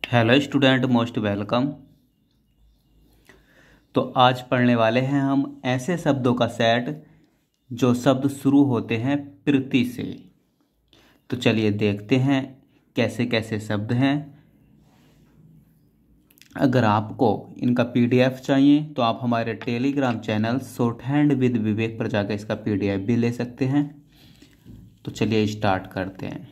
Hello student, most welcome. तो आज पढ़ने वाले हैं हम ऐसे शब्दों का सेट जो शब्द शुरू होते हैं प्रति से। तो चलिए देखते हैं कैसे कैसे शब्द हैं। अगर आपको इनका पीडीएफ चाहिए तो आप हमारे Telegram channel shorthand with Vivek पर जाकर इसका पीडीएफ भी ले सकते हैं। तो चलिए स्टार्ट करते हैं।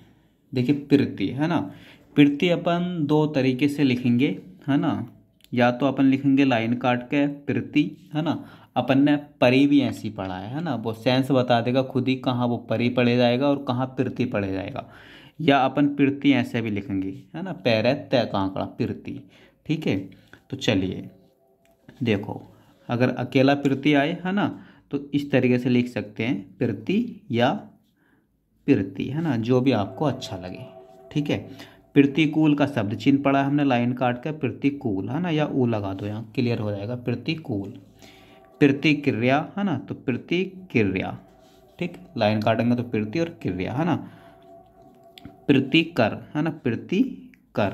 देखिए प्रति है ना, प्रति अपन दो तरीके से लिखेंगे है ना। या तो अपन लिखेंगे लाइन काट के प्रति है ना। अपन ने परी भी ऐसी पढ़ा है ना, वो सेंस बता देगा खुद ही कहाँ वो परी पढ़े जाएगा और कहाँ प्रति पढ़े जाएगा। या अपन प्रति ऐसे भी लिखेंगे है ना, पैर तय कांकड़ा प्रति। ठीक है, तो चलिए देखो, अगर अकेला प्रति आए है ना तो इस तरीके से लिख सकते हैं प्रति या प्रति है ना, जो भी आपको अच्छा लगे। ठीक है, प्रतिकूल का शब्द चिन्ह पड़ा है हमने लाइन काट कर, प्रतिकूल है ना, या ऊ लगा दो, यहाँ क्लियर हो जाएगा प्रतिकूल। प्रतिक्रिया है ना, तो प्रतिक्रिया। ठीक, लाइन काटेंगे तो प्रति और क्रिया है ना। प्रतिकर है ना, प्रतिकर।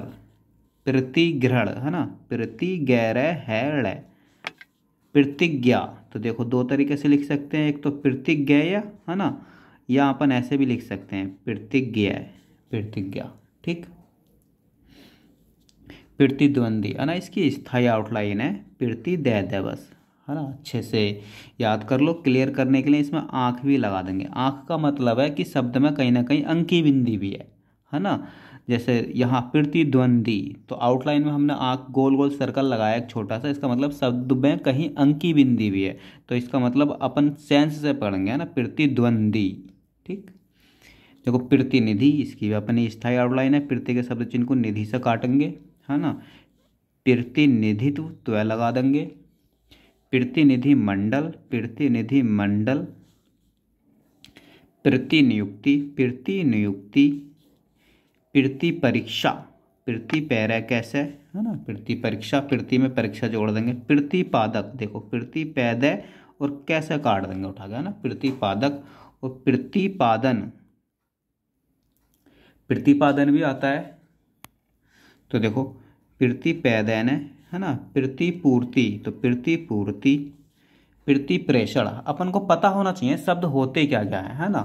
प्रतिग्रहण है ना, प्रतिग्रहण है। प्रतिज्ञा, तो देखो दो तरीके से लिख सकते हैं, एक तो प्रतिज्ञा है ना, या अपन ऐसे भी लिख सकते हैं प्रतिज्ञा, प्रतिज्ञा। ठीक, प्रतिद्वंदी है ना, इसकी स्थायी आउटलाइन है प्रतिदय दिवस है ना। अच्छे से याद कर लो। क्लियर करने के लिए इसमें आंख भी लगा देंगे। आंख का मतलब है कि शब्द में कहीं ना कहीं अंकी बिंदी भी है ना। जैसे यहाँ प्रतिद्वंदी, तो आउटलाइन में हमने आंख गोल गोल सर्कल लगाया एक छोटा सा, इसका मतलब शब्द में कहीं अंकी बिंदी भी है। तो इसका मतलब अपन सेंस से पढ़ेंगे है ना, प्रतिद्वंदी। ठीक, देखो प्रतिनिधि, इसकी भी अपनी स्थायी आउटलाइन है। प्रति के शब्द चिन्ह को निधि से काटेंगे है ना। प्रतिनिधित्व तो लगा देंगे। प्रतिनिधि मंडल, प्रतिनिधि मंडल। प्रतिनियुक्ति, प्रतिनियुक्ति। प्रति परीक्षा, प्रति पैरा कैसे है ना, प्रति परीक्षा, प्रति में परीक्षा जोड़ देंगे। प्रतिपादक, देखो प्रतिपैदय और कैसे काट देंगे उठा गया ना, प्रतिपादक। और प्रतिपादन, प्रतिपादन भी आता है। तो देखो प्रतिपैदन है ना, प्रतिपूर्ति, तो प्रतिपूर्ति। प्रतिप्रेषण, अपन को पता होना चाहिए शब्द होते क्या क्या है ना।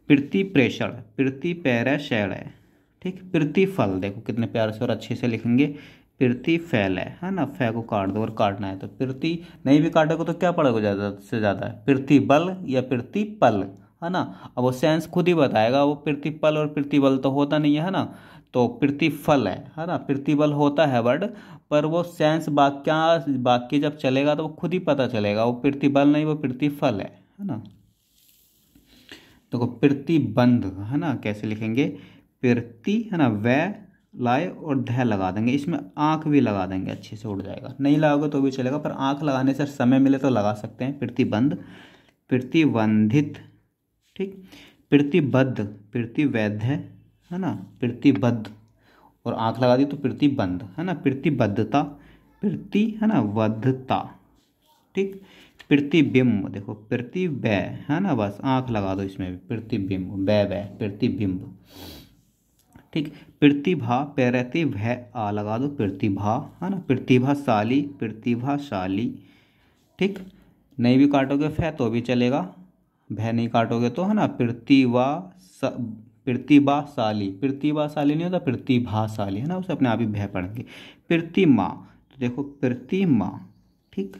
प्रतिप्रेषण, प्रतिपैरशैल है। ठीक, प्रतिफल, देखो कितने प्यार से और अच्छे से लिखेंगे प्रतिफैल है ना। फै को काट दो और काटना है तो प्रति, नहीं भी काटोगे तो क्या पड़ेगा ज़्यादा से ज़्यादा, प्रतिबल या प्रतिपल है ना। अब वो सेंस खुद ही बताएगा, वो प्रतिपल और प्रतिबल तो होता नहीं है ना। तो प्रतिफल है ना, प्रतिबल होता है वर्ड, पर वो सेंस वाक्य जब चलेगा तो वो खुद ही पता चलेगा, वो प्रतिबल नहीं वो प्रतिफल है ना। देखो प्रतिबंध है ना, कैसे लिखेंगे प्रति है ना, वै लाए और ध लगा देंगे, इसमें आंख भी लगा देंगे, अच्छे से उड़ जाएगा। नहीं लगाओगे तो भी चलेगा, पर आंख लगाने से समय मिले तो लगा सकते हैं। प्रतिबंध, प्रतिबंधित। ठीक, प्रतिबद्ध, प्रतिवैध है ना, प्रतिबद्ध और आंख लगा दी तो प्रतिबंध है ना। प्रतिबद्धता, प्रति है ना वद्धता। ठीक, प्रतिबिंब, देखो प्रतिबै है ना, बस आंख लगा दो इसमें भी, प्रतिबिंब बै बै प्रतिबिंब। ठीक, प्रतिभा, पैरती भै आ लगा दो, प्रतिभा है ना। प्रतिभाशाली, प्रतिभाशाली। ठीक, नहीं भी काटोगे फै तो भी चलेगा, भै नहीं काटोगे तो है ना। प्रतिभाशाली, प्रतिभाशाली नहीं होता प्रतिभाशाली है ना, उसे अपने आप ही भय पढ़ेंगे। प्रतिमा, तो देखो प्रतिमा। ठीक,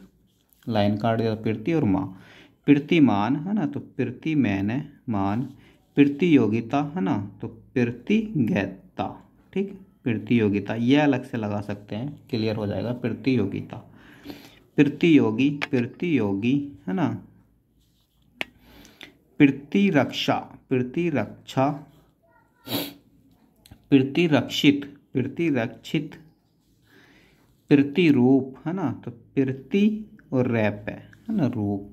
लाइन काट दिया प्रति और माँ। प्रतिमान है ना, तो प्रतिमैन मान। प्रतियोगिता है ना, तो प्रतिज्ञता। ठीक, प्रतियोगिता ये अलग से लगा सकते हैं, क्लियर हो जाएगा प्रतियोगिता। प्रतियोगी, प्रतियोगी है ना। प्रतिरक्षा, प्रतिरक्षा। प्रतिरक्षित, प्रतिरक्षित। प्रतिरूप है ना, तो प्रति और रैप है ना रूप।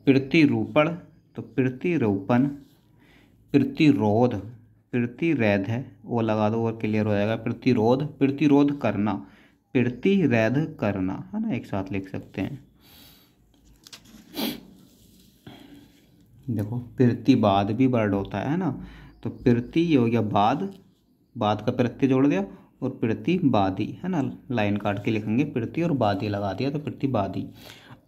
प्रतिरूपण, तो प्रतिरूपण। प्रतिरोध, प्रतिरैध है वो लगा दो और क्लियर हो जाएगा। प्रतिरोध, प्रतिरोध करना, प्रतिरैध करना है ना, एक साथ लिख सकते हैं। देखो प्रतिवाद भी वर्ड होता है ना, तो प्रति हो गया बाद, बाद का प्रत्यय जोड़ दिया और प्रतिवादी, है ना, लाइन काट के लिखेंगे, प्रति और वादी लगा दिया तो प्रतिवादी।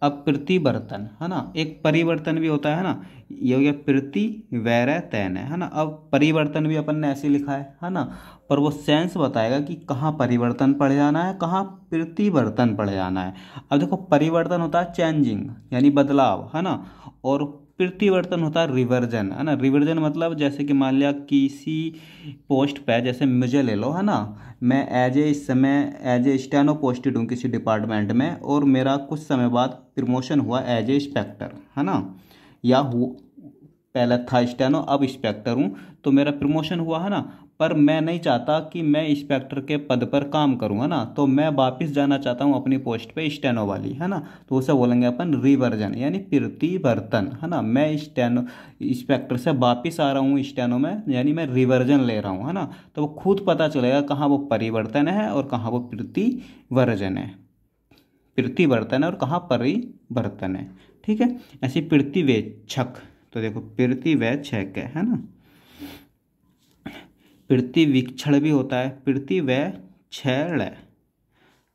अब प्रतिवर्तन, है ना, एक परिवर्तन भी होता है ना, ये हो गया प्रतिवैरतैन, है ना। अब परिवर्तन भी अपन ने ऐसे लिखा है ना, पर वो सेंस बताएगा कि कहाँ परिवर्तन पड़ जाना है, कहाँ प्रतिवर्तन पड़ जाना है। अब देखो परिवर्तन होता है चेंजिंग यानी बदलाव, है ना, और प्रतिवर्तन होता है रिवर्जन, है ना। रिवर्जन मतलब जैसे कि मान लिया किसी पोस्ट पे, जैसे मुझे ले लो, है ना, मैं इस समय एज ए स्टेनो पोस्टेड हूँ किसी डिपार्टमेंट में, और मेरा कुछ समय बाद प्रमोशन हुआ एज ए इंस्पेक्टर, है ना, या पहले था स्टेनो अब इंस्पेक्टर हूँ, तो मेरा प्रमोशन हुआ, है ना, पर मैं नहीं चाहता कि मैं इंस्पेक्टर के पद पर काम करूँ, है ना, तो मैं वापस जाना चाहता हूँ अपनी पोस्ट पे स्टेनो वाली, है ना, तो उसे बोलेंगे अपन रिवर्जन यानी प्रतिवर्तन, है ना। मैं स्टेनो इंस्पेक्टर से वापस आ रहा हूँ स्टेनो में, यानी मैं रिवर्जन ले रहा हूँ, है ना, तो वो खुद पता चलेगा कहाँ वो परिवर्तन है और कहाँ वो प्रतिवर्जन है, प्रतिवर्तन है और कहाँ परिवर्तन है, ठीक है। ऐसी प्रतिवेक्षक, तो देखो प्रतिवेक्षक है ना, प्रतिवीक्षण भी होता है, प्रतिवेक्षण,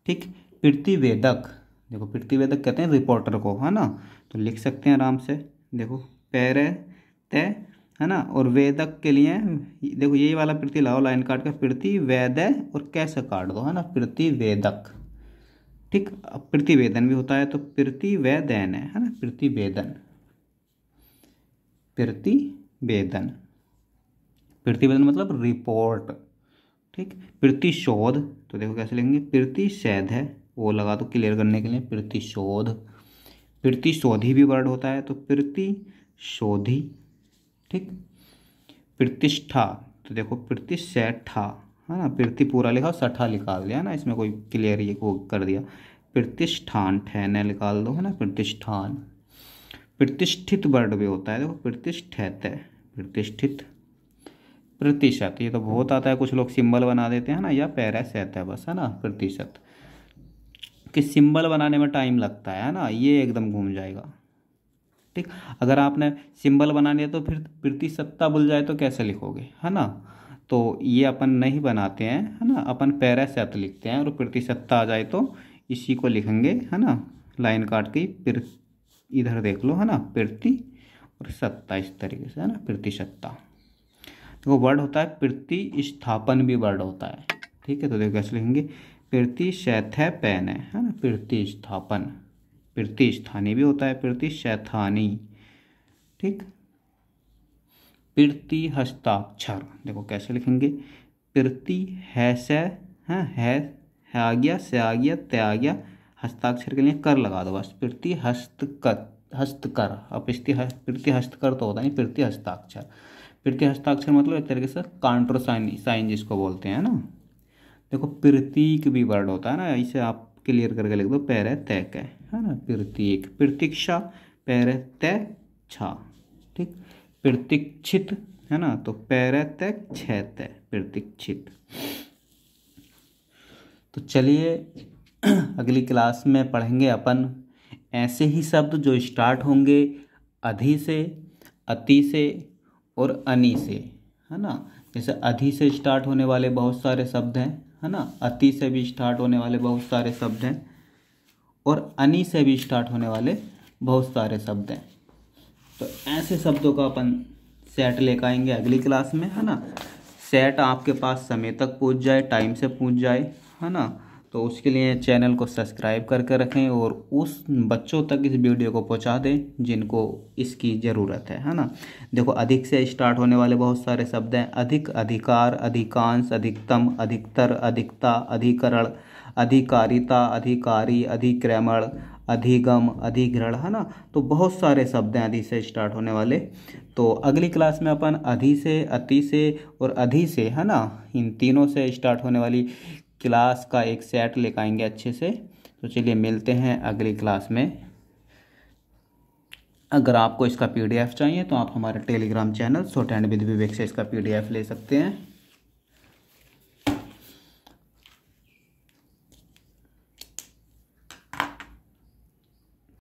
ठीक। प्रतिवेदक, देखो प्रतिवेदक कहते हैं रिपोर्टर को, है ना, तो लिख सकते हैं आराम से, देखो पैरे तय, है ना, और वेदक के लिए देखो यही वाला प्रति लाओ लाइन काट कर, प्रतिवेदय और कैसे काट दो, है ना, प्रतिवेदक, ठीक। अब प्रतिवेदन भी होता है तो प्रतिवेदन है ना, प्रतिवेदन, प्रतिवेदन, प्रतिवेदन मतलब रिपोर्ट, ठीक। प्रतिशोध, तो देखो कैसे लिखेंगे, प्रतिषेध है वो लगा दो क्लियर करने के लिए, प्रतिशोध। प्रतिशोधी भी वर्ड होता है तो प्रतिशोधी, ठीक। प्रतिष्ठा, तो देखो प्रतिष्ठा, है ना, प्रति पूरा लिखा सठा निकाल दिया ना, इसमें कोई क्लियर ये को कर दिया, प्रतिष्ठान ठहने निकाल दो, है ना, प्रतिष्ठान। प्रतिष्ठित वर्ड भी होता है, देखो प्रतिष्ठित है, प्रतिष्ठित। प्रतिशत, ये तो बहुत आता है, कुछ लोग सिंबल बना देते हैं ना, या पैराशत है बस, है ना, प्रतिशत कि सिंबल बनाने में टाइम लगता है ना, ये एकदम घूम जाएगा, ठीक। अगर आपने सिंबल बना लिया तो फिर प्रतिशतता भूल जाए तो कैसे लिखोगे, है ना, तो ये अपन नहीं बनाते हैं, है ना, अपन पैराशत लिखते हैं, और प्रतिशतता आ जाए तो इसी को लिखेंगे, है ना, लाइन काट के फिर इधर देख लो, है ना, प्रति और सत्ता, इस तरीके से, है ना, प्रतिशतता। तो वर्ड होता है प्रतिस्थापन भी वर्ड होता है, ठीक है, तो देखो कैसे लिखेंगे, प्रतिशैथैपैन है ना, प्रतिस्थापन। प्रतिस्थानी भी होता है, प्रतिशैथानी, ठीक। प्रतिहस्ताक्षर, देखो कैसे लिखेंगे, प्रति है से, है आ गया, से आ गया, ते आ गया, हस्ताक्षर के लिए कर लगा दो बस, प्रति हस्तकर, हस्तकर। अब प्रति हस्तकर तो होता नहीं, प्रति हस्ताक्षर। प्रति हस्ताक्षर मतलब एक तरीके से काउंटर साइन जिसको बोलते हैं ना। देखो प्रतीक भी वर्ड होता है ना, इसे आप क्लियर करके लिख दो, पैरे तय के, है ना, प्रतीक। प्रतीक्षा, पैरे तय छा, ठीक। प्रतीक्षित, है ना, तो पैरे तय छह, प्रतीक्षित। तो चलिए अगली क्लास में पढ़ेंगे अपन ऐसे ही शब्द जो स्टार्ट होंगे अधि से, अति से और अनि से, है ना। जैसे अधि से स्टार्ट होने वाले बहुत सारे शब्द हैं, है ना, अति से भी स्टार्ट होने वाले बहुत सारे शब्द हैं, और अनि से भी स्टार्ट होने वाले बहुत सारे शब्द हैं। तो ऐसे शब्दों का अपन सेट लेकर आएंगे अगली क्लास में, है ना। सेट आपके पास समय तक पहुंच जाए, टाइम से पहुंच जाए, है ना, तो उसके लिए चैनल को सब्सक्राइब करके रखें और उस बच्चों तक इस वीडियो को पहुंचा दें जिनको इसकी ज़रूरत है ना। देखो अधिक से स्टार्ट होने वाले बहुत सारे शब्द हैं, अधिक, अधिकार, अधिकांश, अधिकतम, अधिकतर, अधिकता, अधिकरण, अधिकारिता, अधिकारी, अधिक्रमण, अधिगम, अधिग्रहण, है ना। तो बहुत सारे शब्द हैं अधि से स्टार्ट होने वाले। तो अगली क्लास में अपन अधि से, अति से और अधि से, है ना, इन तीनों से स्टार्ट होने वाली क्लास का एक सेट लेकर आएंगे अच्छे से। तो चलिए मिलते हैं अगली क्लास में। अगर आपको इसका PDF चाहिए तो आप हमारे Telegram channel shorthand with Vivek से इसका PDF ले सकते हैं।